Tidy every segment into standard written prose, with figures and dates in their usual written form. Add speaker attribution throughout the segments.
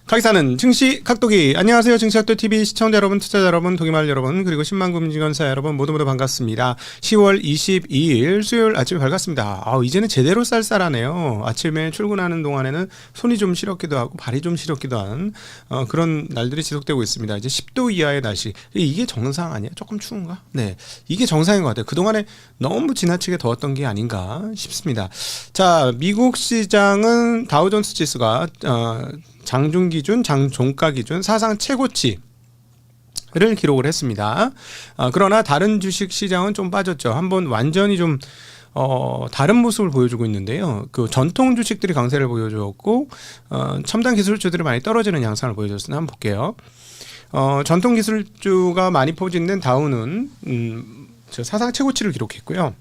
Speaker 1: 가기사는 증시 각도기. 안녕하세요. 증시각도TV 시청자 여러분, 투자자 여러분, 도기마을 여러분, 그리고 10만 금융지원사 여러분 모두 반갑습니다. 10월 22일 수요일 아침에 밝았습니다. 이제는 제대로 쌀쌀하네요. 아침에 출근하는 동안에는 손이 좀 시렵기도 하고 발이 좀 시렵기도 한 그런 날들이 지속되고 있습니다. 이제 10도 이하의 날씨. 이게 정상 아니야? 조금 추운가? 네, 이게 정상인 것 같아요. 그동안에 너무 지나치게 더웠던 게 아닌가 싶습니다. 자, 미국 시장은 다우존스 지수가 장중 기준, 장종가 기준 사상 최고치를 기록을 했습니다. 그러나 다른 주식 시장은 좀 빠졌죠. 한번 완전히 좀 다른 모습을 보여주고 있는데요. 그 전통 주식들이 강세를 보여주었고 첨단 기술주들이 많이 떨어지는 양상을 보여줬으나 한번 볼게요. 전통 기술주가 많이 포진된 다우는 사상 최고치를 기록했고요.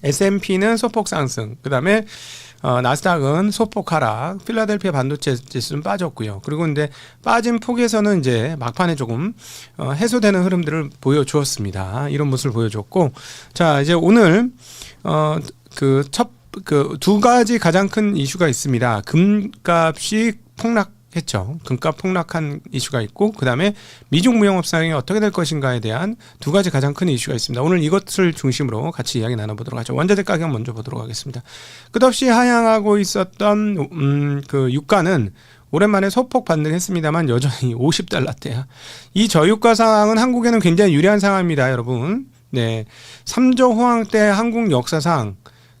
Speaker 1: S&P는 소폭 상승, 그 다음에 나스닥은 소폭 하락, 필라델피아 반도체 지수는 빠졌고요. 그리고 이제 빠진 폭에서는 이제 막판에 조금 해소되는 흐름들을 보여주었습니다. 이런 모습을 보여줬고, 자, 이제 오늘 두 가지 가장 큰 이슈가 있습니다. 금값이 폭락했죠. 금값 폭락한 이슈가 있고, 그 다음에 미중 무역업 상황이 어떻게 될 것인가에 대한 두 가지 가장 큰 이슈가 있습니다. 오늘 이것을 중심으로 같이 이야기 나눠보도록 하죠. 원자재 가격 먼저 보도록 하겠습니다. 끝없이 하향하고 있었던 그 유가는 오랜만에 소폭 반등했습니다만 여전히 50달러대야. 이 저유가 상황은 한국에는 굉장히 유리한 상황입니다, 여러분. 네, 3조 호황 때 한국 역사상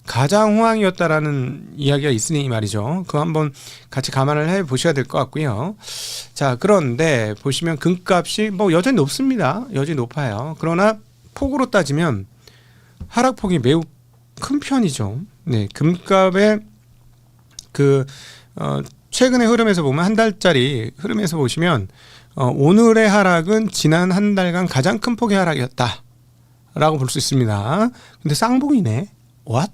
Speaker 1: 가장 호황이었다라는 이야기가 있으니 말이죠. 그거 한번 같이 감안을 해 보셔야 될 것 같고요. 자, 그런데 보시면 금값이 여전히 높습니다. 여전히 높아요. 그러나 폭으로 따지면 하락폭이 매우 큰 편이죠. 네, 금값의 최근의 흐름에서 보면 한 달짜리 흐름에서 보시면 오늘의 하락은 지난 한 달간 가장 큰 폭의 하락이었다라고 볼 수 있습니다. 근데 쌍봉이네. What?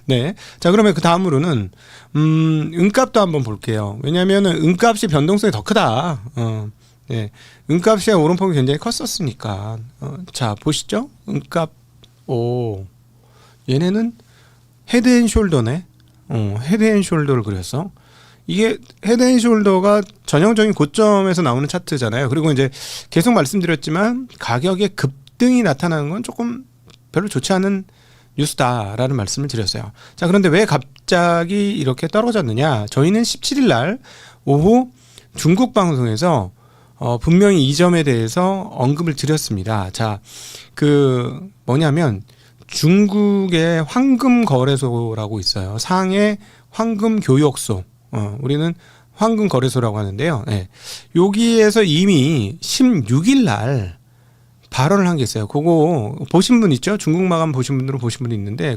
Speaker 1: 네. 자, 그러면 그 다음으로는 은값도 한번 볼게요. 왜냐하면 은값이 변동성이 더 크다. 네. 은값의 오름폭이 굉장히 컸었으니까. 자, 보시죠. 은값. 얘네는 헤드앤숄더네. 헤드앤숄더를 그렸어. 이게 헤드앤숄더가 전형적인 고점에서 나오는 차트잖아요. 그리고 이제 계속 말씀드렸지만 가격의 급등이 나타나는 건 조금 별로 좋지 않은 뉴스다라는 말씀을 드렸어요. 자, 그런데 왜 갑자기 이렇게 떨어졌느냐? 저희는 17일 날 오후 중국 방송에서 분명히 이 점에 대해서 언급을 드렸습니다. 자, 뭐냐면 중국의 황금 거래소라고 있어요. 상해 황금 교역소. 우리는 황금 거래소라고 하는데요. 네. 여기에서 이미 16일 날 발언을 한 게 있어요. 그거 보신 분 있죠? 중국 마감 보신 분들은 보신 분이 있는데,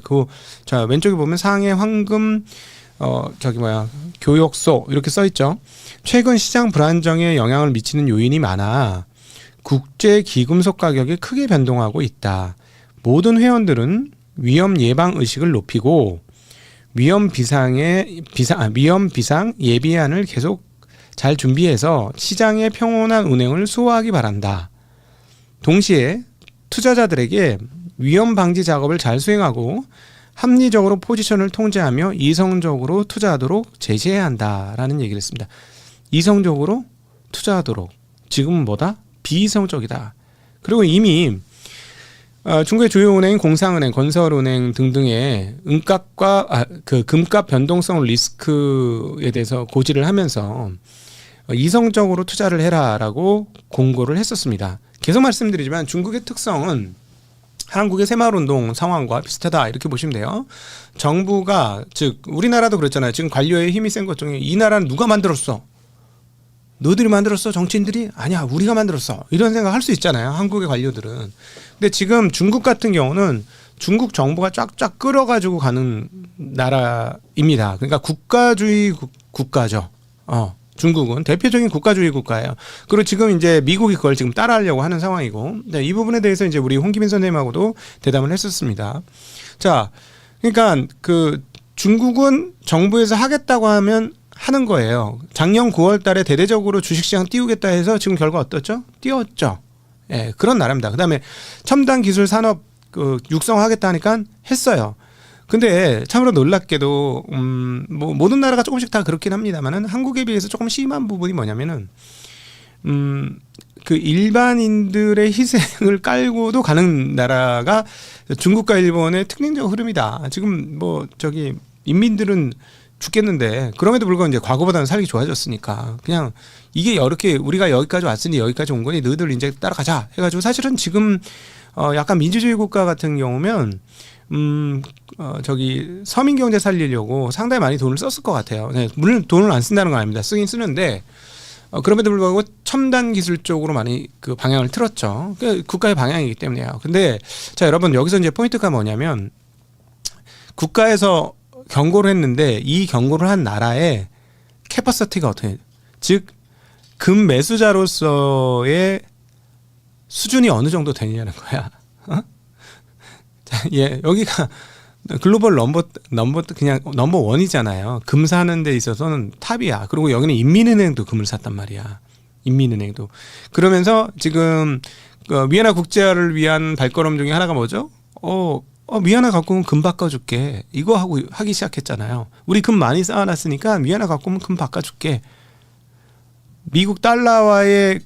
Speaker 1: 자, 왼쪽에 보면 상해 황금 교역소 이렇게 써 있죠. 최근 시장 불안정에 영향을 미치는 요인이 많아 국제 기금속 가격이 크게 변동하고 있다. 모든 회원들은 위험 예방 의식을 높이고 위험 비상 예비안을 계속 잘 준비해서 시장의 평온한 운행을 수호하기 바란다. 동시에 투자자들에게 위험 방지 작업을 잘 수행하고 합리적으로 포지션을 통제하며 이성적으로 투자하도록 제시해야 한다라는 얘기를 했습니다. 이성적으로 투자하도록. 지금은 뭐다? 비이성적이다. 그리고 이미 중국의 주요 은행인 공상은행, 건설은행 등등의 금값 변동성 리스크에 대해서 고지를 하면서 이성적으로 투자를 해라라고 공고를 했었습니다. 계속 말씀드리지만 중국의 특성은 한국의 새마을운동 상황과 비슷하다 이렇게 보시면 돼요. 정부가, 즉 우리나라도 그랬잖아요. 지금 관료의 힘이 센 것 중에 이 나라는 누가 만들었어? 너희들이 만들었어? 정치인들이? 아니야, 우리가 만들었어. 이런 생각 할 수 있잖아요. 한국의 관료들은. 근데 지금 중국 같은 경우는 중국 정부가 쫙쫙 끌어가지고 가는 나라입니다. 그러니까 국가주의 국가죠. 중국은 대표적인 국가주의 국가예요. 그리고 지금 이제 미국이 그걸 지금 따라하려고 하는 상황이고, 네, 이 부분에 대해서 이제 우리 홍기민 선생님하고도 대담을 했었습니다. 자, 그러니까 중국은 정부에서 하겠다고 하면 하는 거예요. 작년 9월 달에 대대적으로 주식시장 띄우겠다 해서 지금 결과 어떻죠? 띄웠죠. 예, 그런 나라입니다. 그다음에 첨단 기술 산업 그 육성하겠다 하니까 했어요. 근데 참으로 놀랍게도 뭐 모든 나라가 조금씩 다 그렇긴 합니다만은 한국에 비해서 조금 심한 부분이 뭐냐면은 그 일반인들의 희생을 깔고도 가는 나라가 중국과 일본의 특징적 흐름이다. 지금 뭐 저기 인민들은 죽겠는데 그럼에도 불구하고 이제 과거보다는 살기 좋아졌으니까 그냥 이게 이렇게 우리가 여기까지 왔으니 여기까지 온 거니 너희들 이제 따라가자 해가지고 사실은 지금 약간 민주주의 국가 같은 경우면 저기 서민 경제 살리려고 상당히 많이 돈을 썼을 것 같아요. 네, 물론 돈을 안 쓴다는 건 아닙니다. 쓰긴 쓰는데 그럼에도 불구하고 첨단 기술 쪽으로 많이 그 방향을 틀었죠. 그 국가의 방향이기 때문에요. 근데 자 여러분 여기서 이제 포인트가 뭐냐면 국가에서 경고를 했는데 이 경고를 한 나라의 캐퍼시티가 어떻게 즉 금 매수자로서의 수준이 어느 정도 되느냐는 거야. 어? 자, 예, 여기가 글로벌 그냥 넘버 원이잖아요. 금 사는 데 있어서는 탑이야. 그리고 여기는 인민은행도 금을 샀단 말이야. 인민은행도. 그러면서 지금 위안화 국제화를 위한 발걸음 중에 하나가 뭐죠? 위안화 갖고 오면 금 바꿔줄게. 이거 하기 시작했잖아요. 우리 금 많이 쌓아놨으니까 위안화 갖고 오면 금 바꿔줄게. 미국 달러와의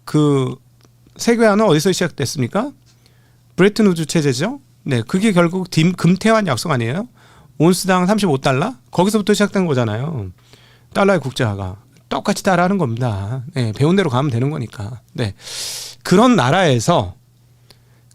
Speaker 1: 그 세계화는 어디서 시작됐습니까? 브레튼 우드 체제죠. 네, 그게 결국 금태환 약속 아니에요? 온스당 35달러? 거기서부터 시작된 거잖아요. 달러의 국제화가. 똑같이 따라하는 겁니다. 네, 배운 대로 가면 되는 거니까. 네, 그런 나라에서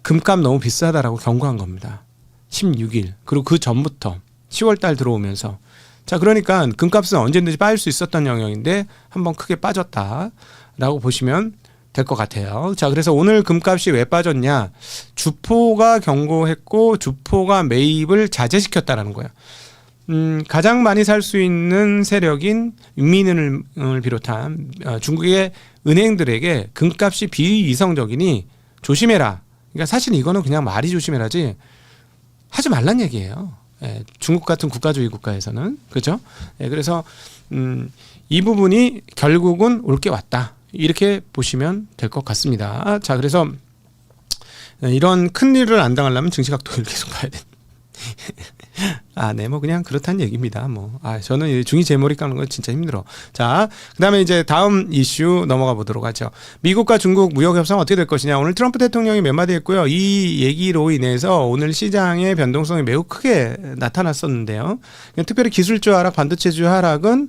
Speaker 1: 금값 너무 비싸다라고 경고한 겁니다. 16일. 그리고 그 전부터 10월 달 들어오면서. 자, 그러니까 금값은 언제든지 빠질 수 있었던 영역인데 한번 크게 빠졌다라고 보시면 될 것 같아요. 자, 그래서 오늘 금값이 왜 빠졌냐? 주포가 경고했고 주포가 매입을 자제시켰다라는 거예요. 가장 많이 살 수 있는 세력인 인민은행을 비롯한 중국의 은행들에게 금값이 비이성적이니 조심해라. 그러니까 사실 이거는 그냥 말이 조심해라지 하지 말란 얘기예요. 예, 중국 같은 국가주의 국가에서는 그렇죠. 예, 그래서 이 부분이 결국은 올 게 왔다. 이렇게 보시면 될 것 같습니다. 자, 그래서 이런 큰 일을 안 당하려면 증시각도를 계속 봐야 돼. 네, 뭐 그냥 그렇다는 얘기입니다. 저는 중이 제 머리 깎는 거 진짜 힘들어. 자, 그다음에 이제 다음 이슈 넘어가 보도록 하죠. 미국과 중국 무역 협상 어떻게 될 것이냐. 오늘 트럼프 대통령이 몇 마디 했고요. 이 얘기로 인해서 오늘 시장의 변동성이 매우 크게 나타났었는데요. 특별히 기술주 하락, 반도체주 하락은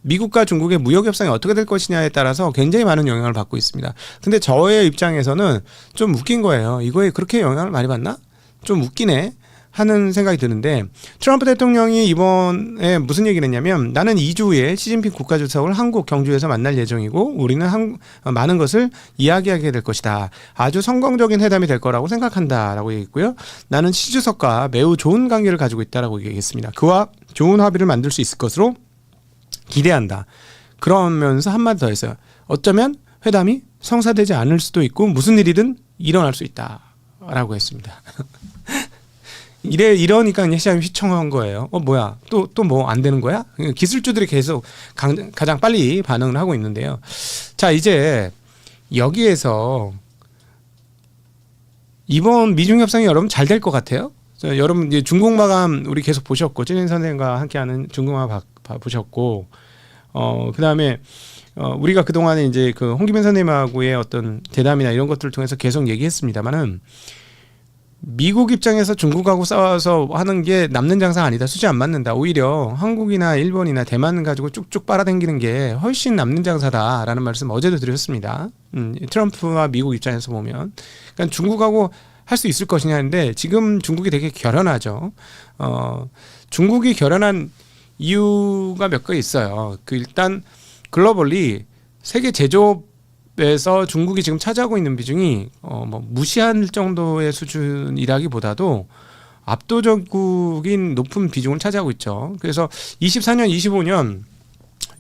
Speaker 1: 미국과 중국의 무역 협상이 어떻게 될 것이냐에 따라서 굉장히 많은 영향을 받고 있습니다. 근데 저의 입장에서는 좀 웃긴 거예요. 이거에 그렇게 영향을 많이 받나? 좀 웃기네. 하는 생각이 드는데 트럼프 대통령이 이번에 무슨 얘기를 했냐면 나는 2주 후에 시진핑 국가주석을 한국 경주에서 만날 예정이고 우리는 많은 것을 이야기하게 될 것이다. 아주 성공적인 회담이 될 거라고 생각한다라고 얘기했고요. 나는 시 주석과 매우 좋은 관계를 가지고 있다라고 얘기했습니다. 그와 좋은 합의를 만들 수 있을 것으로 기대한다. 그러면서 한마디 더 했어요. 어쩌면 회담이 성사되지 않을 수도 있고 무슨 일이든 일어날 수 있다라고 했습니다. 이러니까 시장이 휘청한 거예요. 뭐야? 또 뭐 안 되는 거야? 기술주들이 계속 가장 빨리 반응을 하고 있는데요. 자, 이제 여기에서 이번 미중 협상이 여러분 잘 될 것 같아요. 자, 여러분 이제 중국 마감 우리 계속 보셨고 찐인 선생과 함께하는 중국 마감 보셨고, 그다음에 우리가 그 동안에 이제 그 홍기빈 선생님하고의 어떤 대담이나 이런 것들을 통해서 계속 얘기했습니다만은. 미국 입장에서 중국하고 싸워서 하는 게 남는 장사 아니다. 수지 안 맞는다. 오히려 한국이나 일본이나 대만 가지고 쭉쭉 빨아당기는 게 훨씬 남는 장사다라는 말씀 어제도 드렸습니다. 트럼프와 미국 입장에서 보면. 그러니까 중국하고 할 수 있을 것이냐 하는데 지금 중국이 되게 결연하죠. 중국이 결연한 이유가 몇 개 있어요. 일단 글로벌리 세계 제조업에서 중국이 지금 차지하고 있는 비중이 무시할 정도의 수준이라기보다도 압도적인 높은 비중을 차지하고 있죠. 그래서 24년, 25년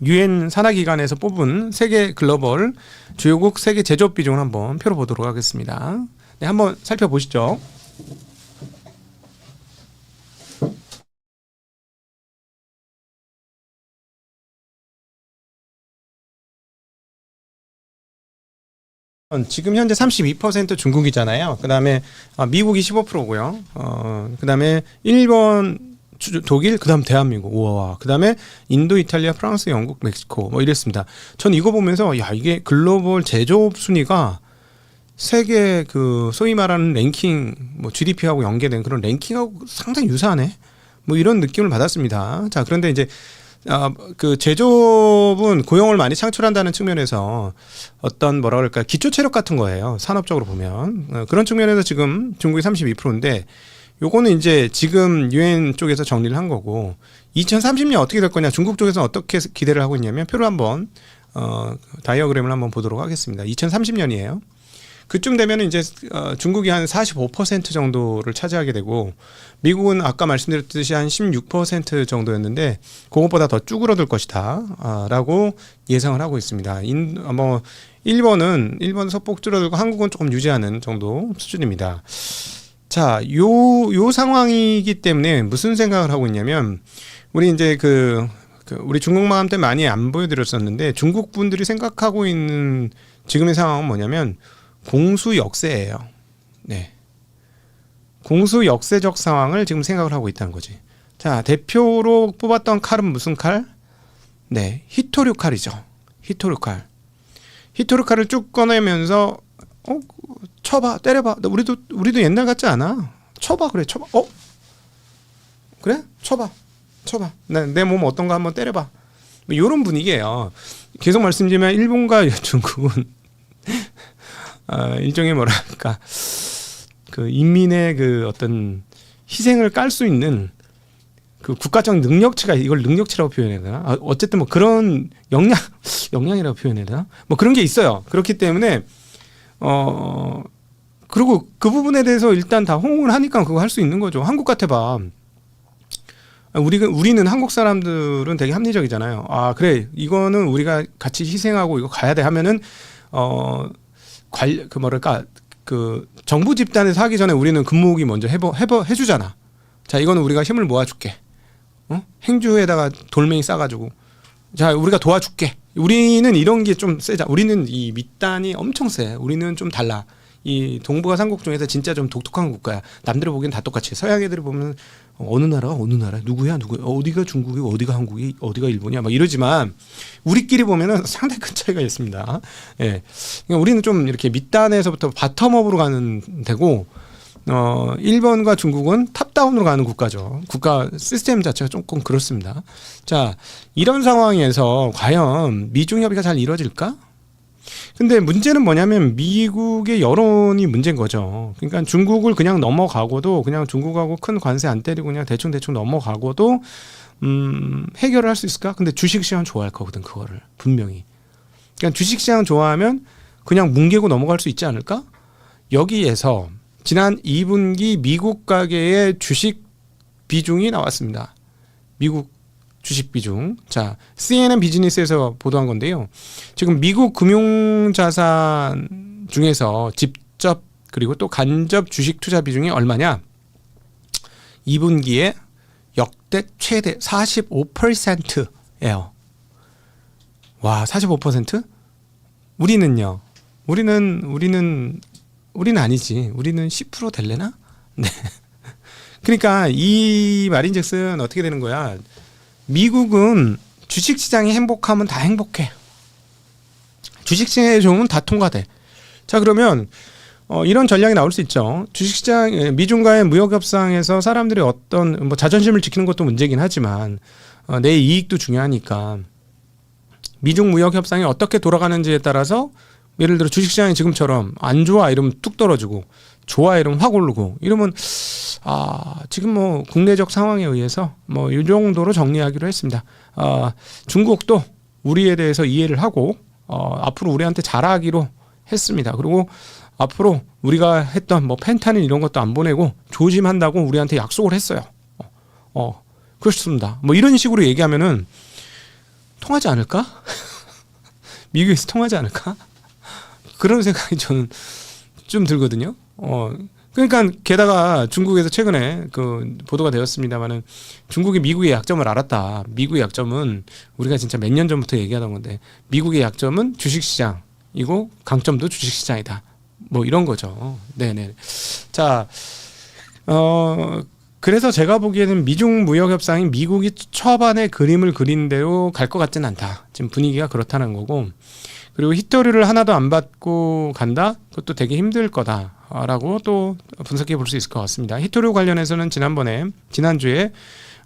Speaker 1: 유엔 산하기관에서 뽑은 세계 글로벌 주요국 세계 제조업 비중을 한번 표로 보도록 하겠습니다. 네, 한번 살펴보시죠. 지금 현재 32% 중국이잖아요. 그다음에 미국이 15%고요. 그다음에 일본, 독일, 그다음 대한민국. 우와. 그다음에 인도, 이탈리아, 프랑스, 영국, 멕시코 뭐 이랬습니다. 전 이거 보면서 야, 이게 글로벌 제조업 순위가 세계 그 소위 말하는 랭킹 뭐 GDP하고 연계된 그런 랭킹하고 상당히 유사하네. 뭐 이런 느낌을 받았습니다. 자, 그런데 이제 그 제조업은 고용을 많이 창출한다는 측면에서 어떤 뭐라 그럴까 기초 체력 같은 거예요. 산업적으로 보면 그런 측면에서 지금 중국이 32%인데 요거는 이제 지금 유엔 쪽에서 정리를 한 거고 2030년 어떻게 될 거냐 중국 쪽에서 어떻게 기대를 하고 있냐면 표를 한번 다이어그램을 한번 보도록 하겠습니다. 2030년이에요. 그쯤 되면 이제 중국이 한 45% 정도를 차지하게 되고 미국은 아까 말씀드렸듯이 한 16% 정도였는데 그것보다 더 쭈그러들 것이다라고 예상을 하고 있습니다. 뭐 일본 소폭 줄어들고 한국은 조금 유지하는 정도 수준입니다. 자, 요 상황이기 때문에 무슨 생각을 하고 있냐면 우리 이제 우리 중국마음 때 많이 안 보여드렸었는데 중국 분들이 생각하고 있는 지금의 상황은 뭐냐면 공수 역세예요. 네. 공수 역세적 상황을 지금 생각을 하고 있다는 거지. 자, 대표로 뽑았던 칼은 무슨 칼? 네, 히토류 칼이죠. 히토류 칼. 히토류 칼을 쭉 꺼내면서 쳐봐, 때려봐. 우리도 옛날 같지 않아. 쳐봐, 그래, 쳐봐. 그래? 쳐봐. 내 몸 어떤가 한번 때려봐. 뭐 이런 분위기예요. 계속 말씀드리면 일본과 중국은 일종의 뭐랄까 그 인민의 그 어떤 희생을 깔 수 있는 그 국가적 능력치가 이걸 능력치라고 표현해야 되나? 어쨌든 뭐 그런 역량이라고 표현해야 되나? 뭐 그런 게 있어요. 그렇기 때문에 그리고 그 부분에 대해서 일단 다 호응을 하니까 그거 할 수 있는 거죠. 한국 같아봐. 우리는 한국 사람들은 되게 합리적이잖아요. 아, 그래. 이거는 우리가 같이 희생하고 이거 가야 돼 하면은 그 정부 집단에서 하기 전에 우리는 근무기 먼저 해주잖아. 자, 이거는 우리가 힘을 모아줄게. 행주에다가 돌멩이 싸가지고. 자, 우리가 도와줄게. 우리는 이런 게 좀 세자. 우리는 이 밑단이 엄청 세. 우리는 좀 달라. 이 동북아 삼국 중에서 진짜 좀 독특한 국가야. 남들 보기엔 다 똑같이. 서양 애들이 보면 어느 나라가 어느 나라, 누구야, 어디가 중국이고 어디가 한국이, 어디가 일본이야, 막 이러지만 우리끼리 보면은 상당히 큰 차이가 있습니다. 예, 그러니까 우리는 좀 이렇게 밑단에서부터 바텀업으로 가는 데고, 일본과 중국은 탑다운으로 가는 국가죠. 국가 시스템 자체가 조금 그렇습니다. 자, 이런 상황에서 과연 미중 협의가 잘 이루어질까? 근데 문제는 뭐냐면 미국의 여론이 문제인 거죠. 그러니까 중국을 그냥 넘어가고도 그냥 중국하고 큰 관세 안 때리고 그냥 대충 넘어가고도 해결을 할 수 있을까? 근데 주식시장 좋아할 거거든, 그거를 분명히. 그러니까 주식시장 좋아하면 그냥 뭉개고 넘어갈 수 있지 않을까? 여기에서 지난 2분기 미국 가계의 주식 비중이 나왔습니다. 미국 주식 비중. 자, CNN 비즈니스에서 보도한 건데요. 지금 미국 금융자산 중에서 직접 그리고 또 간접 주식 투자 비중이 얼마냐? 2분기에 역대 최대 45%예요. 와, 45%? 우리는요. 우리는 아니지. 우리는 10% 될래나? 네. 그러니까 이 말인즉슨 어떻게 되는 거야? 미국은 주식시장이 행복하면 다 행복해. 주식시장이 좋으면 다 통과돼. 자, 그러면 이런 전략이 나올 수 있죠. 주식시장, 미중과의 무역협상에서 사람들이 어떤 뭐 자존심을 지키는 것도 문제긴 하지만 내 이익도 중요하니까 미중 무역협상이 어떻게 돌아가는지에 따라서 예를 들어 주식시장이 지금처럼 안 좋아 이러면 뚝 떨어지고 좋아 이러면 확 오르고 이러면 지금 뭐 국내적 상황에 의해서 뭐 이 정도로 정리하기로 했습니다. 중국도 우리에 대해서 이해를 하고 앞으로 우리한테 잘하기로 했습니다. 그리고 앞으로 우리가 했던 뭐 펜타닌 이런 것도 안 보내고 조심한다고 우리한테 약속을 했어요. 그렇습니다. 뭐 이런 식으로 얘기하면은 통하지 않을까? 미국에서 통하지 않을까? 그런 생각이 저는 좀 들거든요. 그러니까 게다가 중국에서 최근에 그 보도가 되었습니다만은 중국이 미국의 약점을 알았다. 미국의 약점은 우리가 진짜 몇 년 전부터 얘기하던 건데 미국의 약점은 주식시장, 이고 강점도 주식시장이다. 뭐 이런 거죠. 네네. 자, 그래서 제가 보기에는 미중 무역 협상이 미국이 초반에 그림을 그린 대로 갈 것 같지는 않다. 지금 분위기가 그렇다는 거고, 그리고 히토리를 하나도 안 받고 간다? 그것도 되게 힘들 거다라고 또 분석해 볼 수 있을 것 같습니다. 히토리 관련해서는 지난주에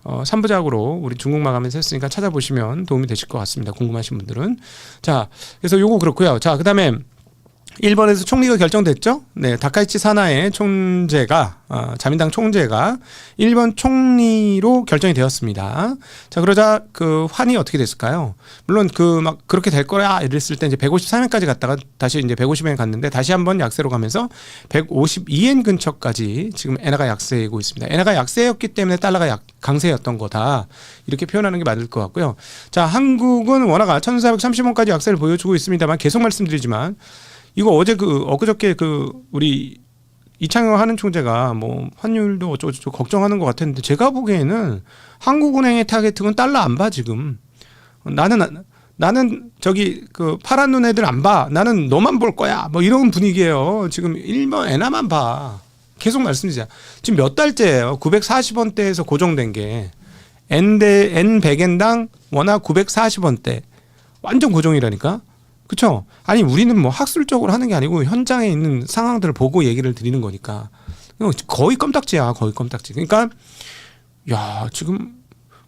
Speaker 1: 3부작으로 우리 중국 마감에서 했으니까 찾아보시면 도움이 되실 것 같습니다. 궁금하신 분들은. 자, 그래서 요거 그렇고요. 자, 그다음에 일본에서 총리가 결정됐죠. 네, 다카이치 사나에 총재가 자민당 총재가 일본 총리로 결정이 되었습니다. 자, 그러자 그 환이 어떻게 됐을까요? 물론 그 막 그렇게 될 거야 이랬을 때 이제 153엔까지 갔다가 다시 이제 150엔 갔는데 다시 한번 약세로 가면서 152엔 근처까지 지금 엔화가 약세이고 있습니다. 엔화가 약세였기 때문에 달러가 강세였던 거다. 이렇게 표현하는 게 맞을 것 같고요. 자, 한국은 원화가 1,430원까지 약세를 보여주고 있습니다만 계속 말씀드리지만 이거 어제 엊그저께 우리 이창용 하는 총재가 뭐 환율도 어쩌고저쩌고 걱정하는 것 같았는데 제가 보기에는 한국은행의 타겟팅은 달러 안 봐 지금. 나는 저기 그 파란 눈 애들 안 봐. 나는 너만 볼 거야. 뭐 이런 분위기예요. 지금 일본 엔화만 봐. 계속 말씀드리자. 지금 몇 달째예요. 940원대에서 고정된 게 N 100엔당 원화 940원대. 완전 고정이라니까. 그렇죠? 아니 우리는 뭐 학술적으로 하는 게 아니고 현장에 있는 상황들을 보고 얘기를 드리는 거니까 거의 껌딱지야. 거의 껌딱지. 그러니까 야 지금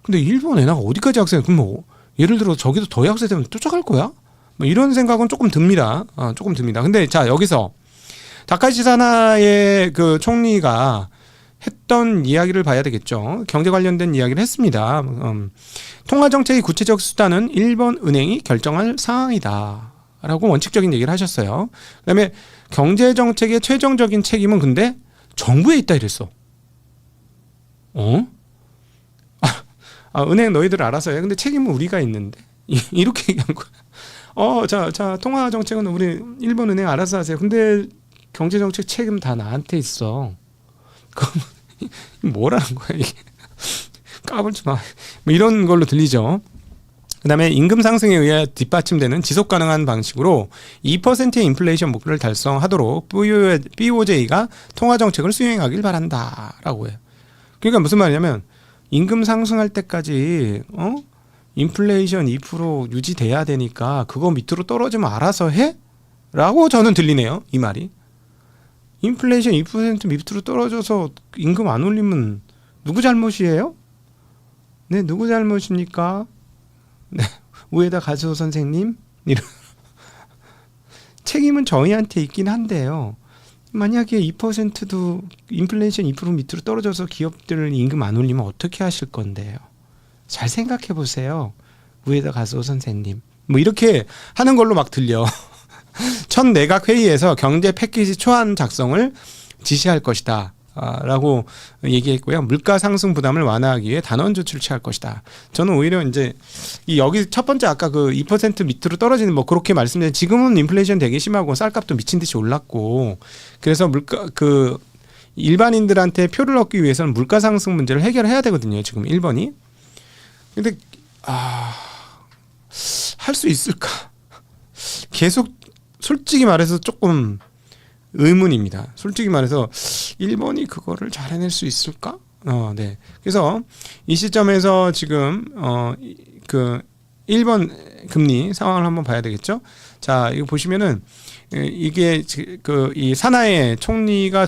Speaker 1: 근데 일본 엔화가 어디까지 약세해? 그럼 뭐 예를 들어 저기도 더 약세되면 쫓아갈 거야? 뭐 이런 생각은 조금 듭니다. 조금 듭니다. 근데 자 여기서 다카이치 사나의 그 총리가 했던 이야기를 봐야 되겠죠. 경제 관련된 이야기를 했습니다. 통화 정책의 구체적 수단은 일본 은행이 결정할 사항이다. 라고 원칙적인 얘기를 하셨어요. 그다음에 경제 정책의 최종적인 책임은 근데 정부에 있다 이랬어. 은행 너희들 알아서 해. 근데 책임은 우리가 있는데. 이렇게 얘기한 거야. 자, 통화 정책은 우리 일본 은행 알아서 하세요. 근데 경제 정책 책임 다 나한테 있어. 그럼 뭐라는 거야 이게. 까불지 마. 뭐 이런 걸로 들리죠. 그다음에 임금 상승에 의해 뒷받침되는 지속 가능한 방식으로 2%의 인플레이션 목표를 달성하도록 BOJ가 통화 정책을 수행하길 바란다라고 해요. 그러니까 무슨 말이냐면 임금 상승할 때까지 인플레이션 2% 유지돼야 되니까 그거 밑으로 떨어지면 알아서 해? 라고 저는 들리네요. 이 말이. 인플레이션 2% 밑으로 떨어져서 임금 안 올리면 누구 잘못이에요? 네, 누구 잘못입니까? 네, 우에다 가즈오 선생님 이런 책임은 저희한테 있긴 한데요. 만약에 2%도 인플레이션 2% 밑으로 떨어져서 기업들 임금 안 올리면 어떻게 하실 건데요? 잘 생각해 보세요. 우에다 가즈오 선생님. 뭐 이렇게 하는 걸로 막 들려. 첫 내각 회의에서 경제 패키지 초안 작성을 지시할 것이다. 라고 얘기했고요. 물가 상승 부담을 완화하기 위해 단원 조치를 취할 것이다. 저는 오히려 이제 여기 첫 번째 아까 그 2% 밑으로 떨어지는 뭐 그렇게 말씀드린 지금은 인플레이션 되게 심하고 쌀값도 미친 듯이 올랐고 그래서 물가 그 일반인들한테 표를 얻기 위해서는 물가 상승 문제를 해결해야 되거든요. 지금 1번이. 근데 할 수 있을까? 계속 솔직히 말해서 조금 의문입니다. 솔직히 말해서 1번이 그거를 잘 해낼 수 있을까? 네. 그래서 이 시점에서 지금 그 1번 금리 상황을 한번 봐야 되겠죠. 자, 이거 보시면은 이게 그 이 사나의 총리가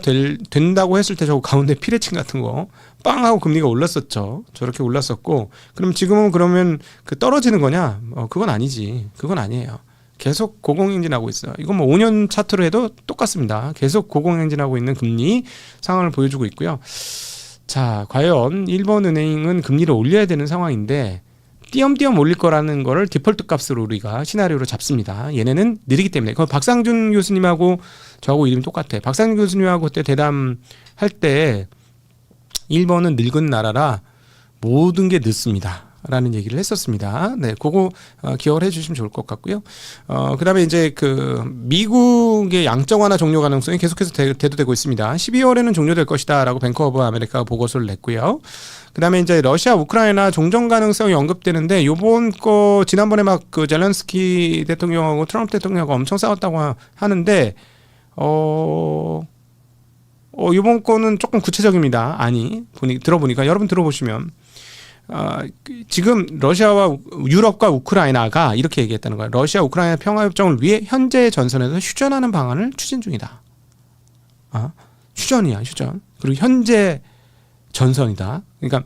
Speaker 1: 된다고 했을 때 저 가운데 피레칭 같은 거 빵 하고 금리가 올랐었죠. 저렇게 올랐었고 그럼 지금은 그러면 그 떨어지는 거냐? 그건 아니지. 그건 아니에요. 계속 고공행진하고 있어요. 이건 뭐 5년 차트로 해도 똑같습니다. 계속 고공행진하고 있는 금리 상황을 보여주고 있고요. 자, 과연 일본은행은 금리를 올려야 되는 상황인데 띄엄띄엄 올릴 거라는 거를 디폴트 값으로 우리가 시나리오로 잡습니다. 얘네는 느리기 때문에. 그 박상준 교수님하고 저하고 이름이 똑같아. 박상준 교수님하고 그때 대담할 때 일본은 늙은 나라라 모든 게 늦습니다. 라는 얘기를 했었습니다. 네, 그거 기억을 해주시면 좋을 것 같고요. 그다음에 이제 그 미국의 양적 완화 종료 가능성이 계속해서 대두되고 있습니다. 12월에는 종료될 것이다라고 뱅크 오브 아메리카가 보고서를 냈고요. 그다음에 이제 러시아 우크라이나 종전 가능성이 언급되는데 요번 거 지난번에 막 그 젤렌스키 대통령하고 트럼프 대통령하고 엄청 싸웠다고 하는데 요번 거는 조금 구체적입니다. 아니 들어보니까 여러분 들어보시면. 지금 러시아와 유럽과 우크라이나가 이렇게 얘기했다는 거예요. 러시아 우크라이나 평화협정을 위해 현재 전선에서 휴전하는 방안을 추진 중이다. 휴전이야, 휴전. 그리고 현재 전선이다. 그러니까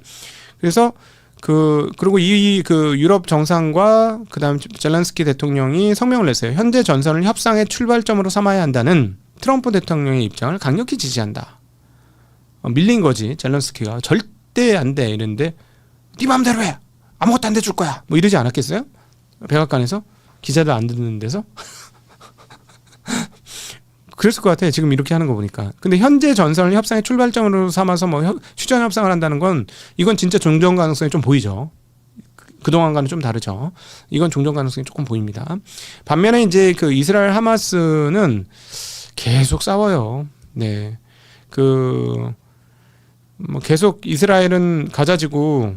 Speaker 1: 그래서 그리고 그 유럽 정상과 그다음 젤렌스키 대통령이 성명을 냈어요. 현재 전선을 협상의 출발점으로 삼아야 한다는 트럼프 대통령의 입장을 강력히 지지한다. 밀린 거지. 젤렌스키가 절대 안 돼 이랬는데 네 맘대로 해. 아무것도 안 돼줄 거야. 뭐 이러지 않았겠어요? 백악관에서? 기자들 안 듣는 데서? 그랬을 것 같아. 지금 이렇게 하는 거 보니까. 근데 현재 전선을 협상의 출발점으로 삼아서 뭐 휴전 협상을 한다는 건 이건 진짜 종전 가능성이 좀 보이죠. 그동안과는 좀 다르죠. 이건 종전 가능성이 조금 보입니다. 반면에 이제 그 이스라엘 하마스는 계속 싸워요. 네. 뭐 계속 이스라엘은 가자지구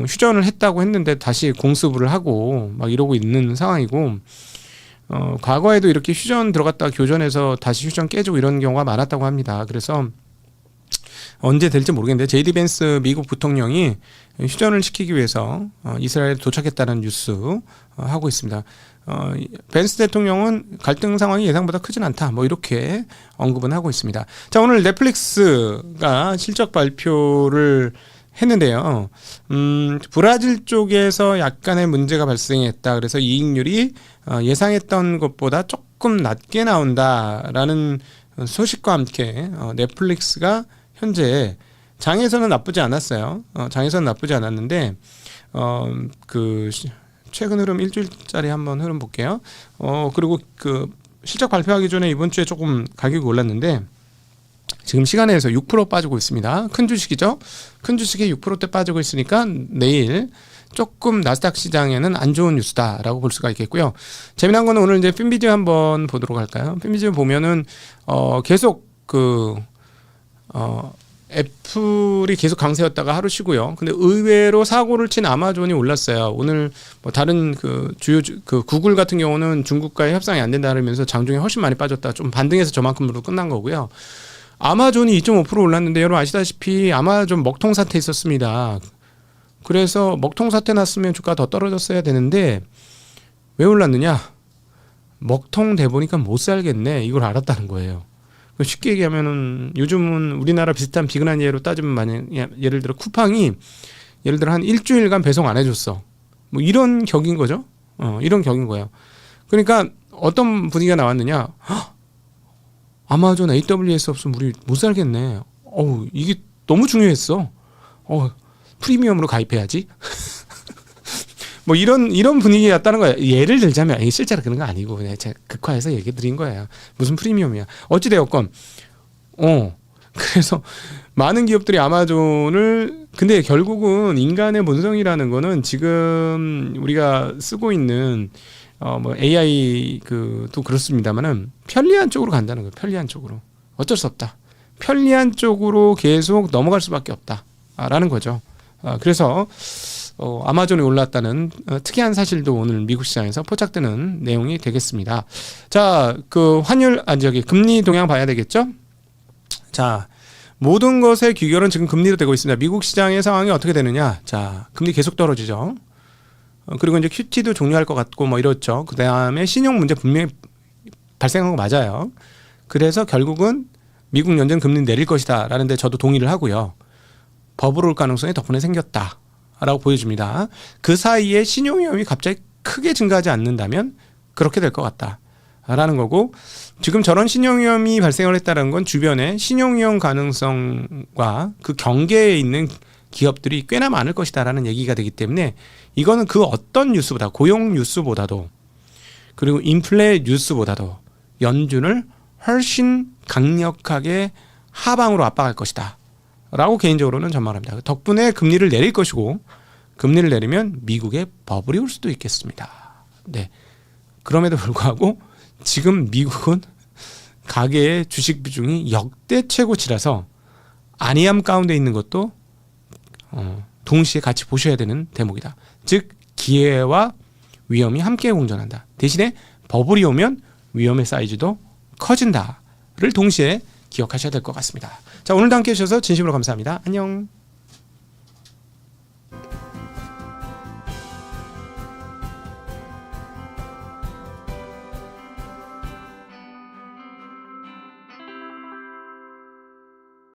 Speaker 1: 휴전을 했다고 했는데 다시 공습을 하고 막 이러고 있는 상황이고 과거에도 이렇게 휴전 들어갔다가 교전해서 다시 휴전 깨지고 이런 경우가 많았다고 합니다. 그래서 언제 될지 모르겠는데 제이디 벤스 미국 부통령이 휴전을 시키기 위해서 이스라엘에 도착했다는 뉴스 하고 있습니다. 벤스 대통령은 갈등 상황이 예상보다 크진 않다. 뭐 이렇게 언급은 하고 있습니다. 자, 오늘 넷플릭스가 실적 발표를 했는데요. 브라질 쪽에서 약간의 문제가 발생했다. 그래서 이익률이 예상했던 것보다 조금 낮게 나온다라는 소식과 함께 넷플릭스가 현재 장에서는 나쁘지 않았어요. 장에서는 나쁘지 않았는데 그 최근 흐름 일주일짜리 한번 흐름 볼게요. 그리고 그 실적 발표하기 전에 이번 주에 조금 가격이 올랐는데 지금 시간에서 6% 빠지고 있습니다. 큰 주식이죠. 큰 주식이 6%대 빠지고 있으니까 내일 조금 나스닥 시장에는 안 좋은 뉴스다라고 볼 수가 있겠고요. 재미난 거는 오늘 이제 핀비디오 한번 보도록 할까요? 핀비디오 보면은 계속 애플이 계속 강세였다가 하루 쉬고요. 근데 의외로 사고를 친 아마존이 올랐어요. 오늘 뭐 다른 그 주요 그 구글 같은 경우는 중국과의 협상이 안 된다 그러면서 장중에 훨씬 많이 빠졌다. 좀 반등해서 저만큼으로 끝난 거고요. 아마존이 2.5% 올랐는데 여러분 아시다시피 아마존 먹통 사태 있었습니다. 그래서 먹통 사태 났으면 주가 더 떨어졌어야 되는데 왜 올랐느냐? 먹통 돼 보니까 못 살겠네. 이걸 알았다는 거예요. 쉽게 얘기하면은 요즘은 우리나라 비슷한 비근한 예로 따지면 만약 예를 들어 쿠팡이 예를 들어 한 일주일간 배송 안 해줬어. 뭐 이런 격인 거죠. 이런 격인 거예요. 그러니까 어떤 분위기가 나왔느냐? 아마존 AWS 없으면 우리 못 살겠네. 이게 너무 중요했어. 프리미엄으로 가입해야지. 뭐 이런 분위기였다는 거예요. 예를 들자면 실제로 그런 거 아니고 그냥 제가 극화해서 얘기 드린 거예요. 무슨 프리미엄이야. 어찌되었건 그래서 많은 기업들이 아마존을 근데 결국은 인간의 본성이라는 거는 지금 우리가 쓰고 있는 뭐 AI 또 그렇습니다만은 편리한 쪽으로 간다는 거예요. 편리한 쪽으로. 어쩔 수 없다. 편리한 쪽으로 계속 넘어갈 수밖에 없다라는 거죠. 그래서 아마존이 올랐다는 특이한 사실도 오늘 미국 시장에서 포착되는 내용이 되겠습니다. 자, 그 환율 금리 동향 봐야 되겠죠? 자, 모든 것의 귀결은 지금 금리로 되고 있습니다. 미국 시장의 상황이 어떻게 되느냐? 자, 금리 계속 떨어지죠. 그리고 이제 QT도 종료할 것 같고 뭐 이렇죠. 그 다음에 신용 문제 분명히 발생한 거 맞아요. 그래서 결국은 미국 연준 금리 내릴 것이다 라는데 저도 동의를 하고요. 법으로 올 가능성이 덕분에 생겼다라고 보여집니다. 그 사이에 신용위험이 갑자기 크게 증가하지 않는다면 그렇게 될 것 같다라는 거고 지금 저런 신용위험이 발생을 했다는 건 주변에 신용위험 가능성과 그 경계에 있는 기업들이 꽤나 많을 것이다라는 얘기가 되기 때문에 이거는 그 어떤 뉴스보다 고용 뉴스보다도 그리고 인플레 뉴스보다도 연준을 훨씬 강력하게 하방으로 압박할 것이다 라고 개인적으로는 전망합니다. 덕분에 금리를 내릴 것이고 금리를 내리면 미국에 버블이 올 수도 있겠습니다. 네. 그럼에도 불구하고 지금 미국은 가계의 주식 비중이 역대 최고치라서 안이함 가운데 있는 것도 동시에 같이 보셔야 되는 대목이다. 즉 기회와 위험이 함께 공존한다. 대신에 버블이 오면 위험의 사이즈도 커진다를 동시에 기억하셔야 될 것 같습니다. 자, 오늘도 함께 해주셔서 진심으로 감사합니다. 안녕.